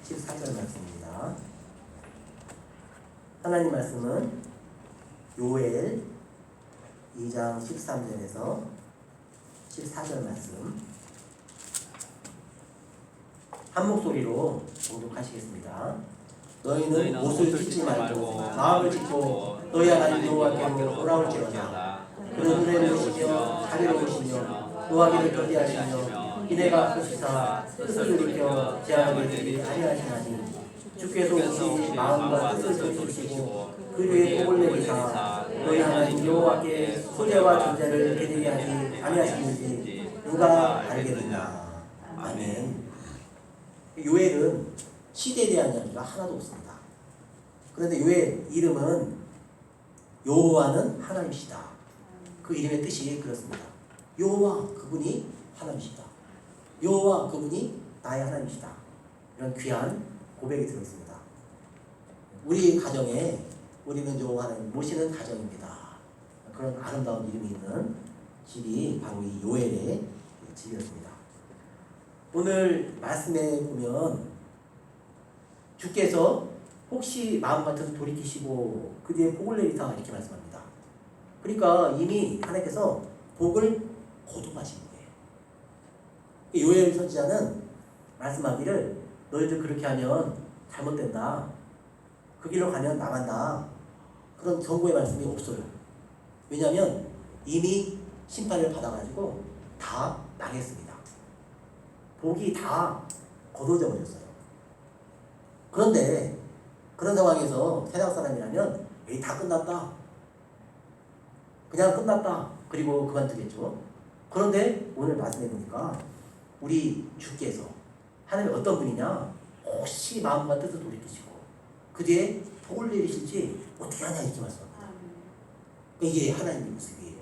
14절 말씀입니다. 하나님 말씀은 요엘 2장 13절에서 14절 말씀 한 목소리로 봉독하시겠습니다. 너희는 옷을 찢지 말고 마음을 찢고 너희 하나님 여호와께로 돌아올지어다. 그는 은혜를 보시며 자비로우시며 노하기를 견디하시며 이내가 크시사 뜻을 돌이켜 재앙을 내리지 아니하시나니 주께서 오시 마음과 뜻을 돌이키시고 그 뒤에 복을 내리사 너희 하나님 여호와께 소재와 존재를 깨지게 하지 아니하시는지 누가 알겠느냐. 아멘. 요엘은 시대에 대한 이야기가 하나도 없습니다. 그런데 요엘 이름은 여호와는 하나님이시다. 그 이름의 뜻이 그렇습니다. 여호와 그분이 하나님이시다. 여호와 그분이 나의 하나님이시다. 이런 귀한 고백이 들어있습니다. 우리 가정에 우리는 여호와 하나님 모시는 가정입니다. 그런 아름다운 이름이 있는 집이 바로 이 요엘의 집이었습니다. 오늘 말씀에 보면 주께서 혹시 마음 같아서 돌이키시고 그 뒤에 복을 내리사 이렇게 말씀합니다. 그러니까 이미 하나님께서 복을 거두하신 거예요. 요엘 선지자는 말씀하기를 너희들 그렇게 하면 잘못된다. 그 길로 가면 나간다. 그런 경고의 말씀이 없어요. 왜냐하면 이미 심판을 받아가지고 다 망했습니다. 복이 다 거둬져 버렸어요. 그런데 그런 상황에서 세상 사람이라면 에이 다 끝났다. 그냥 끝났다. 그리고 그만두겠죠. 그런데 오늘 말씀해 보니까 우리 주께서 하나님이 어떤 분이냐? 혹시 마음과 뜻을 돌이키시고 그 뒤에 복을 내리실지 어떻게 하냐 이렇게 말씀합니다. 이게 하나님의 모습이에요.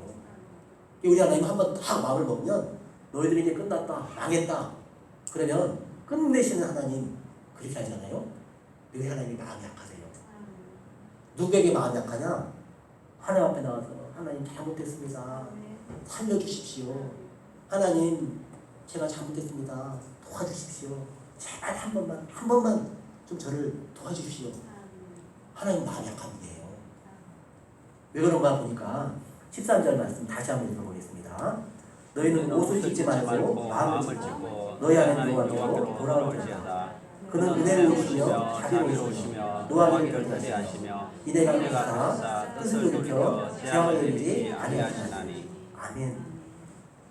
우리 하나님 한번 딱 마음을 먹으면 너희들이 이제 끝났다. 망했다. 그러면 끝내시는 하나님 그렇게 하잖아요. 왜 하나님이 마음이 약하세요? 누구에게 마음이 약하냐? 하나님 앞에 나와서 하나님 잘못했습니다. 살려주십시오. 하나님 제가 잘못했습니다. 도와주십시오. 제발 한 번만 좀 저를 도와주십시오. 하나님 마음이 약한 분이에요. 왜 그런가 보니까 13절 말씀 다시 한번 읽어보겠습니다. 너희는 옷을 찢지 말고 마음을 찢고 너희 안에 여호와께로 돌아올 것이다. 그는 은혜를 주시며 자비로우시며 노하기를 견디하시며 이내가 크시사 뜻을 돌이켜 재앙을 내리지 아니하시나니. 아멘.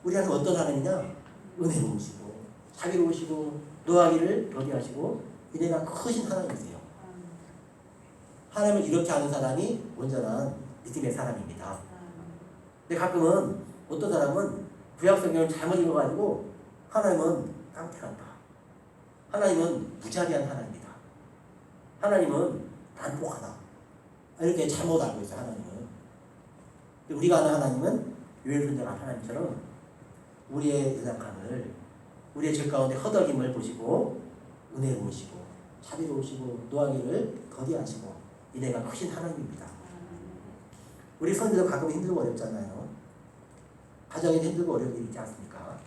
우리 하나님 어떤 하나님이냐? 은혜로우시고 자비로우시고 노하기를 견디하시고 이내가 크신 하나님이세요. 하나님을 이렇게 아는 사람이 온전한 믿음의 사람입니다. 근데 가끔은 어떤 사람은 구약성경을 잘못 읽어가지고 하나님은 깡패 같다. 하나님은 무자비한 하나님이다. 하나님은 난폭하다. 이렇게 잘못 알고 있어요. 하나님은. 우리가 아는 하나님은 요엘 선지자가 하나님처럼 우리의 연약함을 우리의 죄 가운데 허덕임을 보시고 은혜로우시고 자비로우시고 노하기를 더디하시고 이내가 크신 하나님입니다. 우리 선지도 가끔 힘들고 어렵잖아요. 가정에도 힘들고 어려운 일이 있지 않습니까?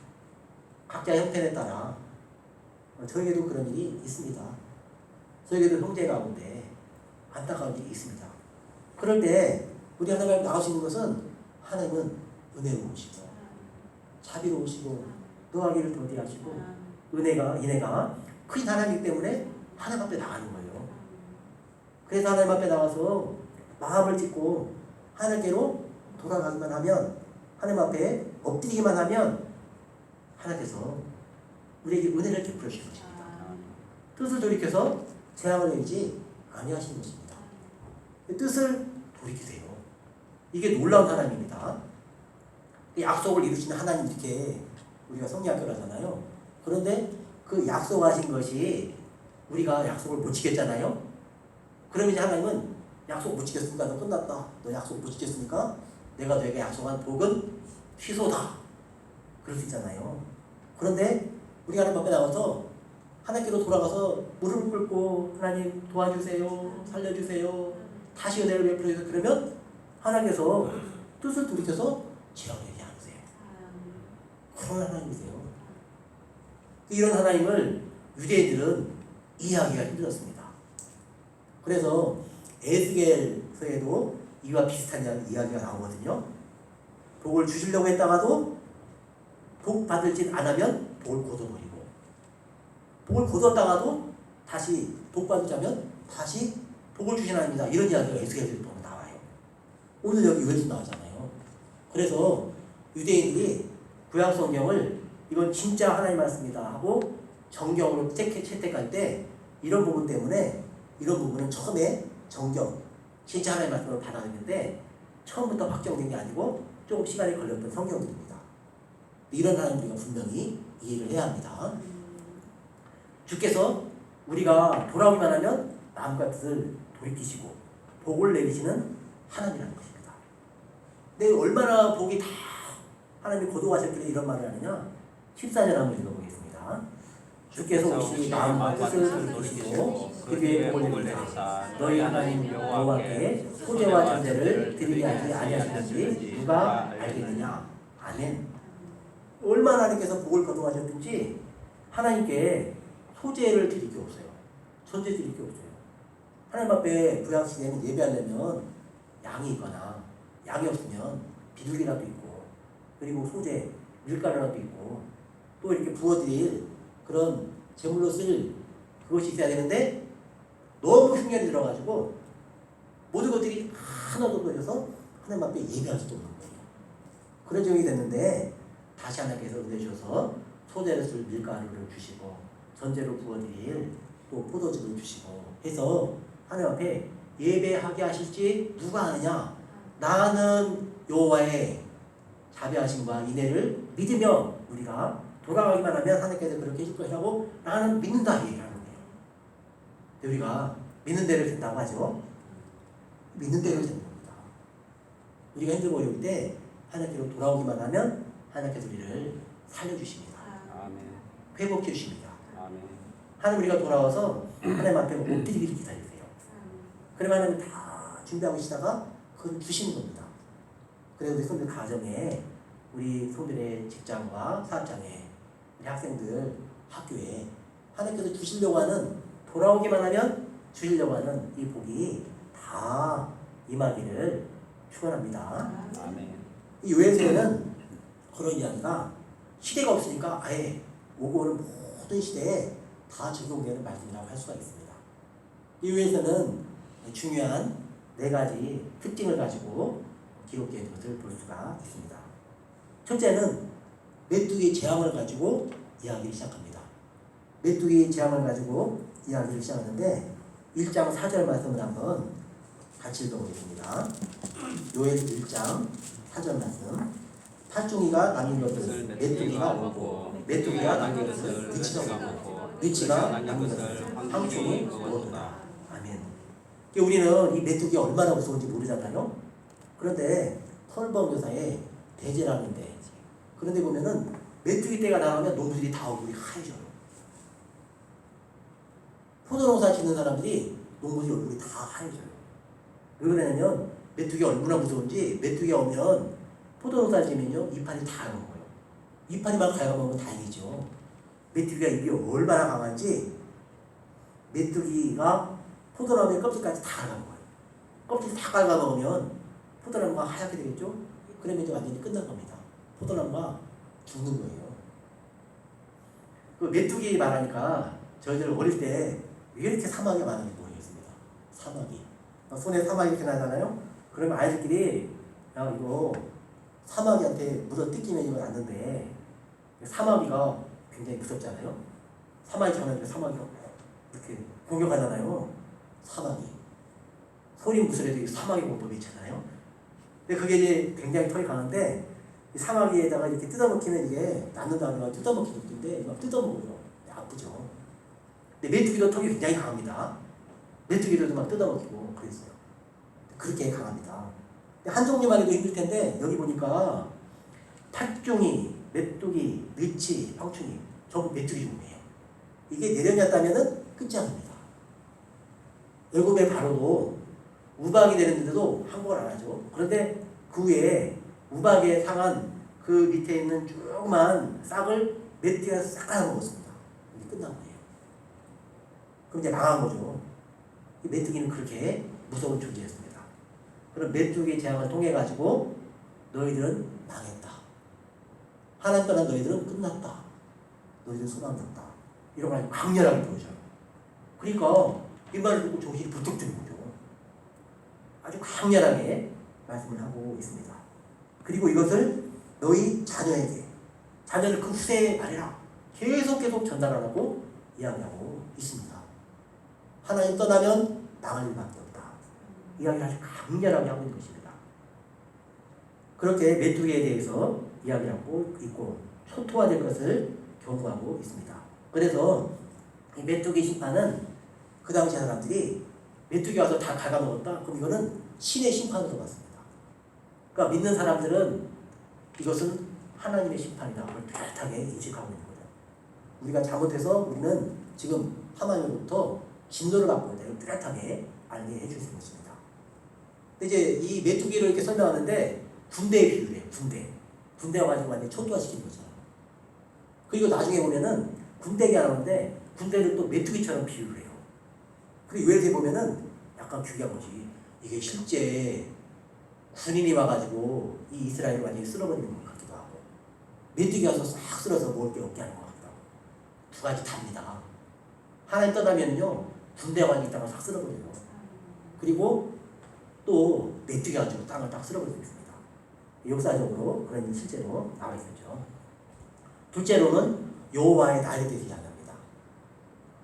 각자의 형편에 따라 저에게도 그런 일이 있습니다. 저에게도 형제 가운데 안타까운 일이 있습니다. 그럴 때 우리 하나님 나갈 수 있는 것은 하나님은 은혜로우시고 자비로우시고 노하기를 더디하시고 이내가 큰 하나님이기 때문에 하나님 앞에 나가는 거예요. 그래서 하나님 앞에 나가서 마음을 찢고 하나님께로 돌아가기만 하면 하나님 앞에 엎드리기만 하면 하나님께서 우리에게 은혜를 베풀어 주신 것입니다. 뜻을 돌이켜서 재앙을 내리지 아니하시는 것입니다. 뜻을 돌이키세요. 이게 놀라운 하나님입니다. 약속을 이루시는 하나님 이렇게 우리가 성리학교를 하잖아요. 그런데 그 약속하신 것이 우리가 약속을 못 지켰잖아요. 그러면 이제 하나님은 약속 못 지켰으니까 너 끝났다. 너 약속 못 지켰으니까 내가 너에게 약속한 복은 취소다. 그럴 수 있잖아요. 그런데 우리가 하나님 앞에 나가서 하나님께로 돌아가서 무릎을 꿇고 하나님 도와주세요. 살려주세요. 다시 은혜를 베풀어 주세요. 그러면 하나님께서 뜻을 돌이켜서 재앙을 내리지 않으세요. 그런 하나님이세요. 이런 하나님을 유대인들은 이해하기가 힘들었습니다. 그래서 에스겔서에도 이와 비슷한 이야기가 나오거든요. 복을 주시려고 했다가도 복 받을 짓 안 하면 복을 거둬버리고, 복을 거뒀다가도 다시 복 받자면 다시 복을 주신 하나님이다. 이런 이야기가 에스겔서에 보면 나와요. 오늘 여기 왜 나오잖아요. 그래서 유대인들이 구약 성경을 이건 진짜 하나님 말씀이다 하고 정경으로 채택할 때 이런 부분 때문에, 이런 부분은 처음에 정경 진짜 하나님 말씀을 받아들였는데 처음부터 확정된 게 아니고 조금 시간이 걸렸던 성경들입니다. 이런 하나님 우리가 분명히 이해를 해야 합니다. 주께서 우리가 돌아오기만 하면 마음과 뜻을 돌이키시고 복을 내리시는 하나님이라는 것입니다. 근데 얼마나 복이 다 하나님이 거두가셨길래 이런 말을 하느냐. 14절 한번 읽어보겠습니다. 주께서 혹시 마음과 뜻을 돌이키시고 그 뒤에 복을 내리사 너희 하나님 여호와께 소재와 전제를 드리게 하지 아니하시는지 누가 알겠느냐. 아멘. 얼마나 하나님께서 복을 거두가셨든지 하나님께 소재를 드릴 게 없어요. 전제 드릴 게 없어요. 하나님 앞에 구약시대는 예배하려면 양이 있거나 양이 없으면 비둘기라도 있고, 그리고 소재 밀가루라도 있고, 또 이렇게 부어드릴 그런 제물로 쓸 그것이 있어야 되는데 너무 흉년이 들어가지고 모든 것들이 하나도 떨어져서 하나님 앞에 예배할 수도 없는 거예요. 그런 적이 됐는데 다시 하나님께서 은혜 주셔서 소재를 쓸 밀가루를 주시고 전제로 부어드릴 또 포도즙을 주시고 해서 하나님 앞에 예배하게 하실지 누가 아느냐. 나는 여호와의 자비하심과 인애를 믿으며 우리가 돌아가기만 하면 하나님께서 그렇게 해줄 것이라고 나는 믿는다 얘기하는 거예요. 근데 우리가 믿는 대로 된다고 하죠. 믿는 대로 되는 겁니다. 우리가 힘들고 어려울 때 하나님께로 돌아오기만 하면 하나님께서 우리를 살려주십니다. 회복해 주십니다. 하나님 우리가 돌아와서 하나님 앞에 엎드리기를 기다리세요. 그러면 하나님 다 준비하고 계시다가 그걸 주시는 겁니다. 그래서 우리 손들 가정에, 우리 손들의 직장과 사업장에, 우리 학생들 학교에 하나님께서 주시려고 하는, 돌아오기만 하면 주시려고 하는 이 복이 다 임하기를 축원합니다. 이 요엘서에는 그런 이야기가 시대가 없으니까 아예 오고 오는 모든 시대에 다 적용되는 말씀이라고 할 수가 있습니다. 이 요엘서는 중요한 4가지 특징을 가지고 기록된 것을 볼 수가 있습니다. 첫째는 메뚜기의 재앙을 가지고 이야기를 시작합니다. 메뚜기의 재앙을 가지고 이야기를 시작하는데 1장 4절 말씀을 한번 같이 읽어보겠습니다. 요엘 1장 4절 말씀. 팥종이가 남긴 것을 메뚜기가 먹고 메뚜기가 남긴 것을 느치가 먹고 느치가 남긴 것을 황충이 먹었다. 아멘. 우리는 이 메뚜기가 얼마나 무서운지 모르잖아요. 그런데 펄버교사의 대제라는데, 그런데 보면은 메뚜기 떼가 나가면 농부들이 다 얼굴이 하얘져요. 포도농사 짓는 사람들이 농부들이 얼굴이 다 하얘져요. 왜 그러냐면 메뚜기가 얼마나 무서운지, 메뚜기가 오면 포도농사 지면요 이파리 다 갉아먹어요. 이파리만 갉아먹으면 다행이죠. 메뚜기가 입이 얼마나 강한지 메뚜기가 포도나무의 껍질까지 다 갉아먹어요. 껍질 다 갉아먹으면 포도나무가 하얗게 되겠죠. 그러면 이제 완전히 끝난 겁니다. 포도나무가 죽는 거예요. 그 메뚜기 말하니까 저희들 어릴 때 왜 이렇게 사막이 많은지 모르겠습니다. 사막이 손에 사막이 이렇게 나잖아요. 그러면 아이들끼리 야 이거 사마귀한테 물어 뜯기면 이거 났는데, 사마귀가 굉장히 무섭잖아요. 사마귀 장난치면 사마귀가 이렇게 공격하잖아요. 사마귀 소리 무술에도 사마귀 공법이 있잖아요. 근데 그게 이제 굉장히 털이 강한데 이 사마귀에다가 이렇게 뜯어먹히면 이게 낫는다는 뜯어먹히는 건데 막 뜯어먹어요. 아프죠. 근데 메뚜기도 털이 굉장히 강합니다. 메뚜기들도 막 뜯어먹히고 그랬어요. 그렇게 강합니다. 한 종류만 해도 힘들 텐데 여기 보니까 팥종이, 메뚜기, 느치, 황충이 전부 메뚜기 종류예요. 이게 내려놨다면은 끝장입니다. 애굽의 바로도 우박이 되는데도 항복을 안 하죠. 그런데 그 위에 우박에 상한 그 밑에 있는 조그만 싹을 메뚜기가 싹 깔아먹었습니다. 이게 끝난 거예요. 그럼 이제 망한 거죠. 이 메뚜기는 그렇게 무서운 존재였습니다. 그럼 메뚜기 재앙을 통해 가지고 너희들은 망했다. 하나님 떠난 너희들은 끝났다. 너희들은 소망없다. 이런 걸 아주 강렬하게 보여줘요. 그러니까 이 말을 듣고 정신이 불뚝 드는 거죠. 아주 강렬하게 말씀을 하고 있습니다. 그리고 이것을 너희 자녀에게, 자녀를 그 후세에 말해라. 계속 전달하라고 이야기하고 있습니다. 하나님 떠나면 망할 일밖에 없다. 이야기를 아주 강렬하게 하고 있는 것입니다. 그렇게 메뚜기에 대해서 이야기를 하고 있고 초토화될 것을 경고하고 있습니다. 그래서 이 메뚜기 심판은 그 당시 사람들이 메뚜기 와서 다 갉아먹었다? 그럼 이거는 신의 심판으로 봤습니다. 그러니까 믿는 사람들은 이것은 하나님의 심판이다. 그걸 뚜렷하게 인식하고 있는 거죠. 우리가 잘못해서 우리는 지금 하나님으로부터 진노를 받고 있다. 이걸 뚜렷하게 알게 해줄 수 있습니다. 근데 이제 이 메뚜기를 이렇게 설명하는데 군대에 비유를 해요. 군대와 가지고 완전히 초토화시킨 거죠. 그리고 나중에 보면은 군대 얘기하는데 군대를 또 메뚜기처럼 비유를 해요. 그리고 요에서 보면은 약간 귀한 거지. 이게 실제 군인이 와가지고 이 이스라엘을 완전히 쓸어버리는 것 같기도 하고 메뚜기 와서 싹 쓸어서 먹을 게 없게 하는 것 같기도 하고 두 가지 답니다. 하나님 떠나면요 군대가 완전히 땅을 싹 쓸어버려요. 그리고 또 메뚜기 가지고 땅을 딱 쓸어버리고 있습니다. 역사적으로 그런 일이 실제로 나와 있었죠. 둘째로는 여호와의 날에 대해서 이야기합니다.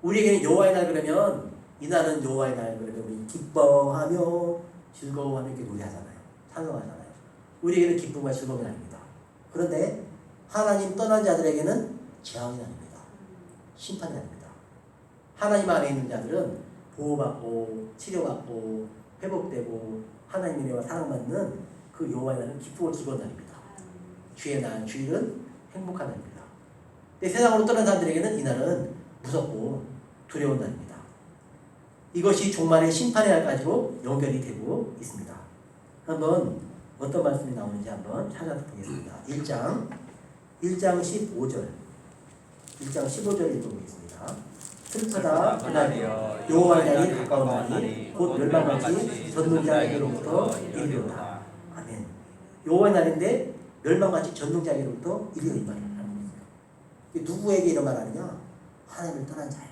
우리에게는 여호와의 날 그러면 이날은 여호와의 날 그러면 우리 기뻐하며 즐거워하며 이렇게 노래하잖아요. 찬송하잖아요. 우리에게는 기쁨과 즐거움이 날입니다. 그런데 하나님 떠난 자들에게는 재앙이 날입니다. 심판이 날입니다. 하나님 안에 있는 자들은 보호받고 치료받고 회복되고 하나님의 은혜와 사랑받는 그 여호와의 날은 기쁘고 즐거운 날입니다. 주의 날, 주일은 행복한 날입니다. 근데 세상으로 떠난 사람들에게는 이 날은 무섭고 두려운 날입니다. 이것이 종말의 심판의 날까지로 연결이 되고 있습니다. 한번 어떤 말씀이 나오는지 한번 찾아보겠습니다. 1장 15절 읽어보겠습니다. 슬프다 그날이여 여호와의 날이 가까운 날이 곧 멸망같이 전능자에게로부터 이르리로다. 아멘. 여호와의 날인데 멸망같이 전능자에게로부터 이르리로 이 말을 하는 거예요. 누구에게 이런 말 하느냐? 하나님을 떠난 자에게.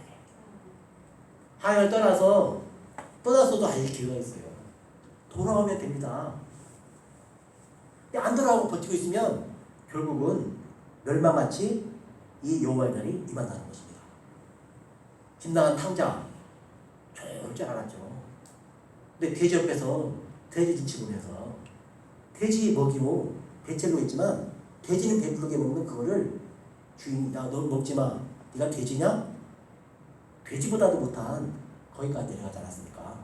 하나님을 떠나서도 아직 기회가 있어요. 돌아오면 됩니다. 안 돌아오고 버티고 있으면 결국은 멸망같이 이 여호와의 날이 임한다는 것입니다. 김나간 탕자 좋을 줄 알았죠. 근데 돼지 옆에서 돼지 눈치 보면서 돼지 먹이고 배째로 있지만 돼지는 배부르게 먹는 그거를 주인이 너 먹지마. 네가 돼지냐? 돼지보다도 못한 거기까지 내려가지 않았습니까?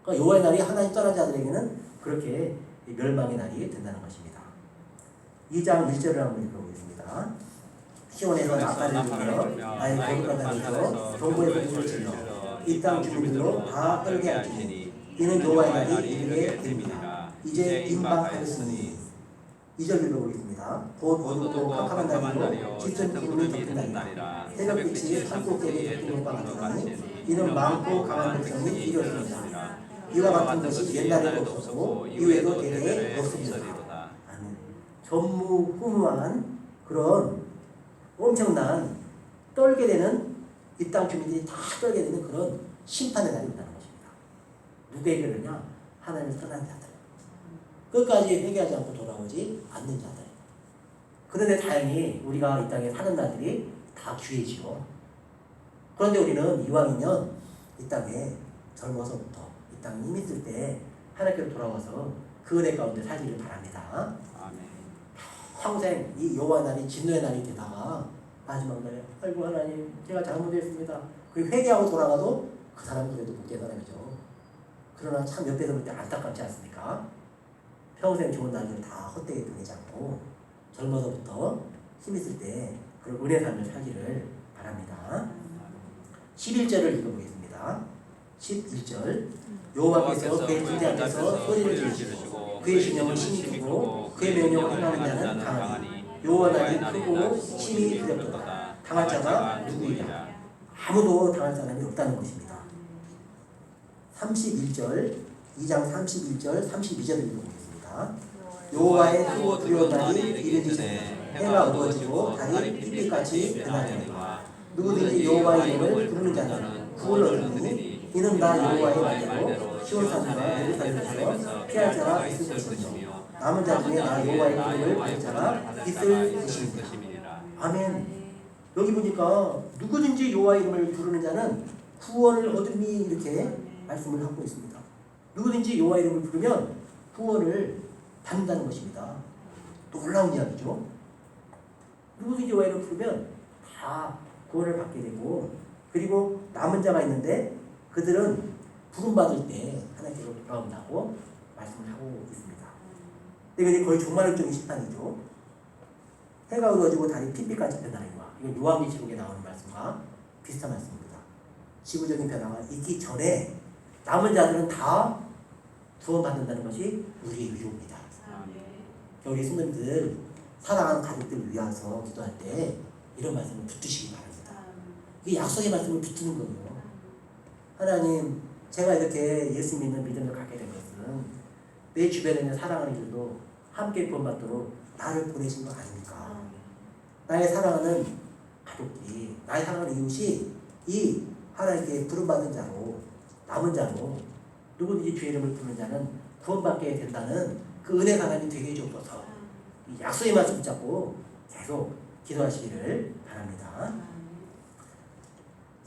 그러니까 여호와의 날이 하나님 떠난 자들에게는 그렇게 멸망의 날이 된다는 것입니다. 2장 1절을 한번 읽어보겠습니다. 시온에서 나팔을 불며 나의 거룩하다면서 동고의 불을 질러 이 땅 주민들로 다 떨게 하시니 이는 여호와의 날이 이르게 됩니다. 이제 임박하였으니 2절 읽어보겠습니다. 곧 어둡고 깜깜한 날이요 짙은 구름이 덮인 날이라 새벽빛이 산꼭대기에 덮인 것과 같으니 이는 많고 강한 백성이 이루어집니다. 이와 같은 것이 옛날에도 없었고 이후에도 대대에 없습니다. 아멘. 전무후무한 그런 엄청난 떨게 되는 이 땅 주민들이 다 떨게 되는 그런 심판의 날이 온다는 것입니다. 누구에게 그러냐? 하나님을 떠난 자들. 끝까지 회개하지 않고 돌아오지 않는 자들. 그런데 다행히 우리가 이 땅에 사는 날들이 다 귀해지요. 그런데 우리는 이왕이면 이 땅에 젊어서부터 이 땅에 힘 있을 때 하나님께로 돌아와서 그 은혜 가운데 살기를 바랍니다. 아멘. 평생 이 여호와 날이 진노의 날이 되다가 마지막 날에 아이고 하나님 제가 잘못했습니다. 그리고 회개하고 돌아가도 그 사람은 그래도 못 깨달아죠. 그러나 참 옆에 서볼 때 안타깝지 않습니까? 평생 좋은 날들 다 헛되게 보내지 않고 젊어서부터 힘 있을 때 그런 은혜 삶을 살기를 바랍니다. 11절을 읽어보겠습니다. 11절 여호와께서 그의 군대 앞에서 소리를 지르시고 그의 진영을 심히 두고 그의 명령을 행하는 자는 강하니 여호와 날이 크고 심히 두렵도다. 당할 자가 누구이냐? 아무도 당할 사람이 없다는 것입니다. 31절, 2장 31절, 32절을 읽어보겠습니다. 여호와의 그 두려운 날이 이르기 전에 해가 어두워지고 달이 핏빛같이 변하리라. 누구든지 여호와의 이름을 부르는 자는 구원을 얻으니 이는 나 여호와의 말대로 시온산과 예루살렘에서 피할 자가 있을 것이며 남은 자 중에 나 여호와의 이름을 부르는 자가 있을 것입니다. 아멘. 여기 보니까 누구든지 여호와의 이름을 부르는 자는 구원을 얻으니 이렇게 말씀을 하고 있습니다. 누구든지 여호와의 이름을 부르면 구원을 받는다는 것입니다. 놀라운 이야기죠. 누구든지 여호와의 이름을 부르면 다 구원을 받게 되고, 그리고 남은 자가 있는데 그들은 부름받을 때 하나님께로 돌아온다고 말씀을 하고 있습니다. 이게 거의 종말론적인 심판이죠. 해가 어두워지고 달이 핏빛같이 변하리라. 이건 요한계시록에 나오는 말씀과 비슷한 말씀입니다. 지구적인 변화가 있기 전에 남은 자들은 다 구원받는다는 것이 우리의 위로입니다. 우리 성도님들 사랑하는 가족들을 위해서 기도할 때 이런 말씀을 붙드시기 바랍니다. 이게 약속의 말씀을 붙드는 거예요. 하나님, 제가 이렇게 예수 믿는 믿음을 갖게 된 것은 내 주변에 있는 사랑하는 이들도 함께 구원받도록 나를 보내신 거 아닙니까? 나의 사랑하는 가족들이, 나의 사랑하는 이웃이 이 하나님께 부름받은 자로, 남은 자로 누구든지 주의 이름을 부르는 자는 구원받게 된다는 그 은혜가 하나님 되게 해주셔서 이 약속의 말씀 붙잡고 계속 기도하시기를 바랍니다.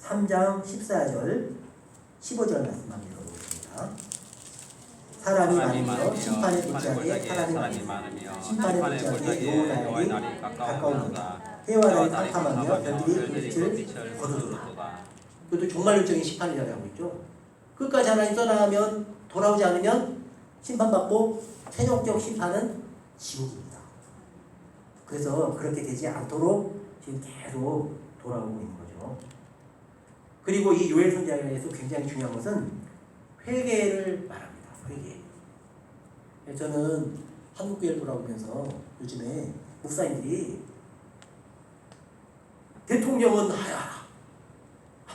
3장 14절 15절 말씀만 읽어보겠습니다. 사람이 많으며 심판의 골짜기에 사람이 많으며 심판의 골짜기에 여호와의 날이 가까우니라. 해와 달이 깜깜하며 별들이 그 빛을 거두리라. 그것도 종말론적인 심판이라고 하고 있죠. 끝까지 하나님 떠나면, 돌아오지 않으면 심판받고 최종적 심판은 지옥입니다. 그래서 그렇게 되지 않도록 지금 계속 돌아오고 있는 거죠. 그리고 이 요엘 선지자에서 굉장히 중요한 것은 회개를 말합니다. 회개. 저는 한국교회를 돌아오면서 요즘에 목사님들이 대통령은 하야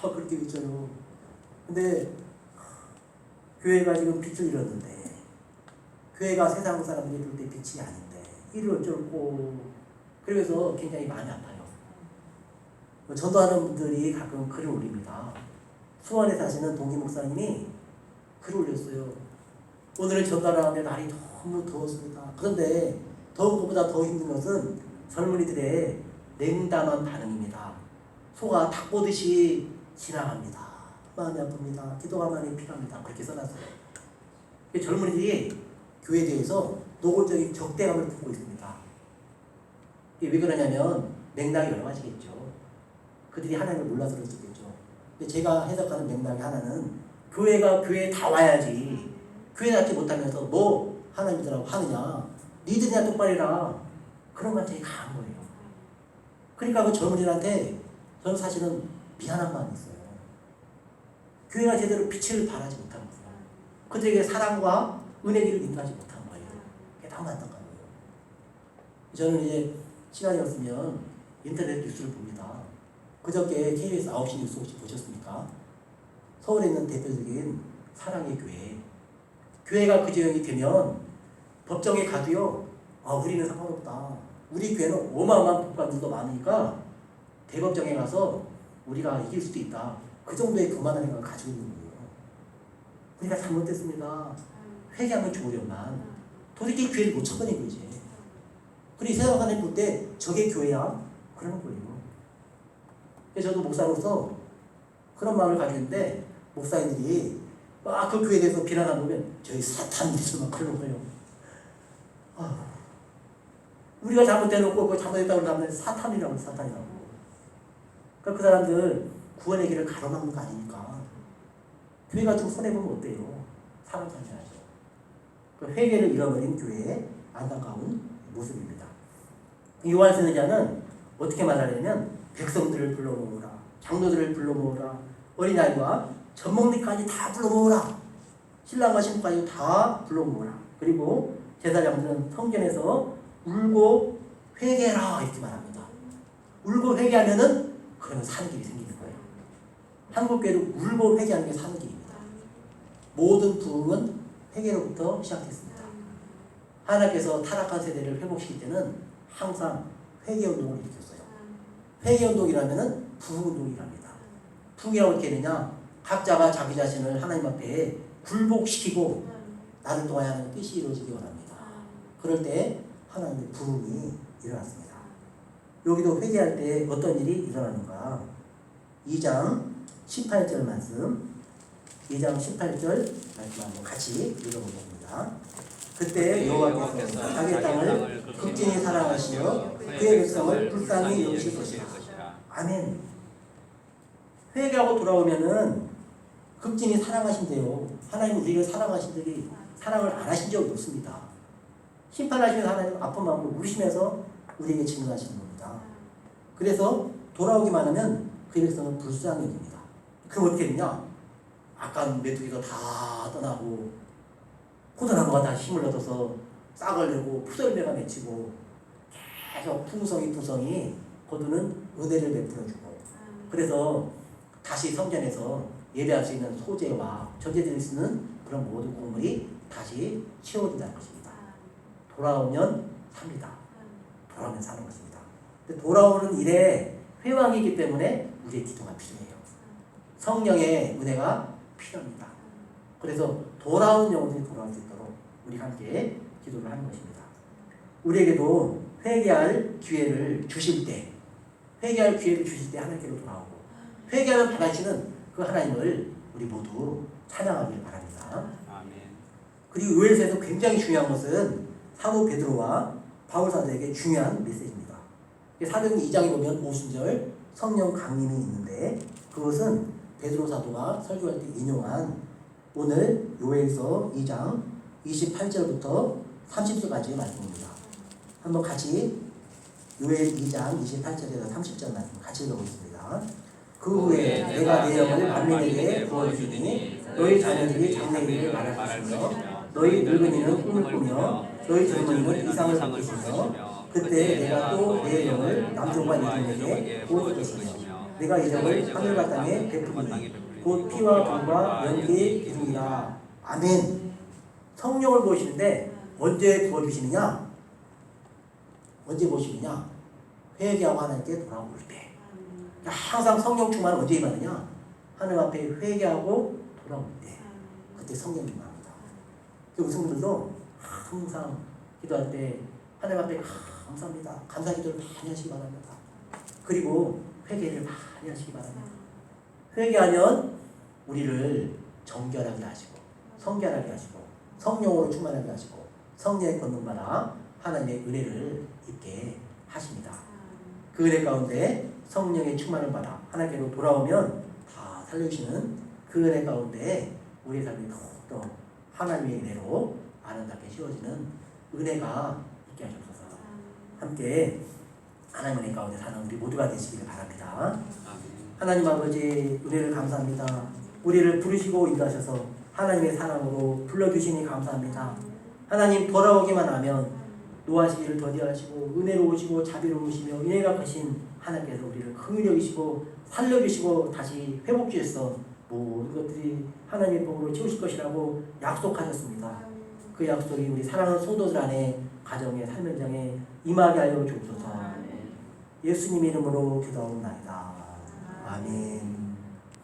그렇게 있잖아요. 근데 교회가 지금 빛을 잃었는데, 교회가 세상 사람들이 볼 때 빛이 아닌데 이를 어쩔고, 그래서 굉장히 많이 아파요. 전도하는 분들이 가끔 글을 올립니다. 수원에 사시는 동기 목사님이 글을 올렸어요. 오늘은 전도하는데 날이 너무 더웠습니다. 그런데 더운 것보다 더 힘든 것은 젊은이들의 냉담한 반응입니다. 소가 닭 보듯이 지나갑니다. 마음이 아픕니다. 기도가 많이 필요합니다. 그렇게 써놨어요. 젊은이들이 교회에 대해서 노골적인 적대감을 품고 있습니다. 이게 왜 그러냐면 맥락이 여러 가지겠죠. 그들이 하나님을 몰라서 그럴 수 있겠죠. 근데 제가 해석하는 맥락의 하나는 교회가 교회에 다 와야지, 교회 낫지 못하면서 뭐 하나님들하고 하느냐, 니들이나 똑바로 해라, 그런 관점이 강한 거예요. 그러니까 그 젊은이들한테 저는 사실은 미안한 마음이 있어요. 교회가 제대로 빛을 발하지 못한 거예요. 그들에게 사랑과 은혜를 인도하지 못한 거예요. 그게 너무 안타까워요. 저는 이제 시간이 없으면 인터넷 뉴스를 봅니다. 그저께 KBS 9시 뉴스 혹시 보셨습니까? 서울에 있는 대표적인 사랑의 교회. 교회가 그 지역이 되면 법정에 가도요, 우리는 상관없다. 우리 교회는 어마어마한 법관들도 많으니까 대법정에 가서 우리가 이길 수도 있다. 그 정도의 교만한 생각을 가지고 있는 거예요. 우리가 잘못됐습니다. 회개하면 좋으련만 도저히 교회를 못 쳐버린 거지. 그리고 세상 사람이 볼 때 저게 교회야? 그러는 거예요. 그래서 저도 목사로서 그런 마음을 가지고 있는데, 목사님들이 막 그 교회에 대해서 비난하는 보면 저희 사탄들이 막 그러는 거예요. 우리가 잘못해놓고 그 잘못했다고 하면 사탄이라고. 그러니까 그 사람들 구원의 길을 가로막는 거 아닙니까? 교회가 좀 손해보면 어때요? 사람 살려야죠. 그 회개를 잃어버린 교회의 안타까운 모습입니다. 요한 선지자는 어떻게 말하냐면 백성들을 불러 모으라, 장로들을 불러 모으라, 어린아이와 젖먹이까지 다 불러 모으라, 신랑과 신부까지 다 불러 모으라. 그리고 제사장들은 성전에서 울고 회개하라 이렇게 말합니다. 울고 회개하면은 그러면 사는 길이 생기는 거예요. 한국교회도 울고 회개하는 게 사는 길입니다. 모든 부흥은 회개로부터 시작됐습니다. 하나님께서 타락한 세대를 회복시킬 때는 항상 회개운동을 일으켰어요. 회개운동이라면 부흥운동이랍니다. 부흥이라고 어떻게 되냐? 각자가 자기 자신을 하나님 앞에 굴복시키고 나를 통하여 하는 뜻이 이루어지기 원합니다. 그럴 때 하나님의 부흥이 일어났습니다. 여기도 회개할 때 어떤 일이 일어나는가? 2장 18절 말씀, 2장 18절 말씀 한번 같이 읽어보겠습니다. 그때 여호와께서 자기의 땅을 극진히 사랑하시며 그의 백성을 불쌍히 여기실 것이라. 아멘. 회개하고 돌아오면은 극진히 사랑하신대요. 하나님은 우리를 사랑하신들이 사랑을 안 하신 적이 없습니다. 심판하시는 하나님은 아픈 마음으로 우시면서 우리에게 증언하시는 겁니다. 그래서 돌아오기만 하면 그 백성은 불쌍히 여깁니다. 그럼 어떻게 되냐? 아까 메뚜기가 다 떠나고 포도나무가 다 힘을 얻어서 싹을 내고 푸들매가 맺히고 계속 풍성이 거두는 은혜를 베풀어주고, 그래서 다시 성전에서 예배할 수 있는 소재와 전제드릴 수 있는 그런 모든 곡물이 다시 채워진다는 것입니다. 돌아오면 삽니다. 돌아오면 사는 것입니다. 근데 돌아오는 일에 회왕이기 때문에 우리의 기도가 필요해요. 성령의 은혜가 필요합니다. 그래서 돌아온 영혼들이 돌아올 수 있도록 우리 함께 기도를 하는 것입니다. 우리에게도 회개할 기회를 주실 때 하나님께로 돌아오고, 회개하면 받아주시는 그 하나님을 우리 모두 찬양하길 바랍니다. 아멘. 그리고 요엘서에서 굉장히 중요한 것은 사도 베드로와 바울 사도에게 중요한 메시지입니다. 사도행 2장에 보면 오순절 성령 강림이 있는데, 그것은 베드로 사도가 설교할 때 인용한 오늘 요엘서 2장 28절부터 30절까지의 말씀입니다. 한번 같이 요엘 2장 28절에서 30절 말씀 같이 읽어보겠습니다. 그 후에 내가 내 영을 만민에게 부어주니 너희 자녀들이 장래일을 말할 것이며 너희 늙은이는 꿈을 꾸며 너희 젊은이는 이상을 볼 것이며 그때 내가 또 내 영을 남종과 여종에게 부어줄 것이며 내가 이 영을 하늘과 땅에 베푸리니 곧 피와 불과 연기의 기둥이라. 아멘. 성령을 보시는데 언제 부어주시느냐? 언제 보시느냐? 회개하고 하나님께 돌아올 때. 항상 성령 충만을 언제 임하느냐? 하나님 앞에 회개하고 돌아올 때. 그때 성령 임합니다. 그 우승들도 항상 기도할 때 하나님 앞에 감사합니다. 감사 기도를 많이 하시기 바랍니다. 그리고 회개를 많이 하시기 바랍니다. 회개하면 우리를 정결하게 하시고 성결하게 하시고 성령으로 충만하게 하시고 성령의 권능받아 하나님의 은혜를 입게 하십니다. 그 은혜 가운데 성령의 충만을 받아 하나님께로 돌아오면 다 살려주시는 그 은혜 가운데 우리의 삶이 더욱더 하나님의 은혜로 아름답게 씌워지는 은혜가 있게 하셔서 함께 하나님의 은혜 가운데 사는 우리 모두가 되시기를 바랍니다. 하나님 아버지 은혜를 감사합니다. 우리를 부르시고 인도하셔서 하나님의 사랑으로 불러주시니 감사합니다. 하나님 돌아오기만 하면 노하시기를 더디하시고 은혜로우시고 자비로우시며 은혜가 크신 하나님께서 우리를 긍휼히 여기시고 살려주시고 다시 회복주셔서 모든 것들이 하나님의 복으로 채우실 것이라고 약속하셨습니다. 그 약속이 우리 사랑하는 성도들 안에 가정의 삶 현장에 임하게 하여 주옵소서. 예수님 이름으로 기도하옵나이다. 아멘.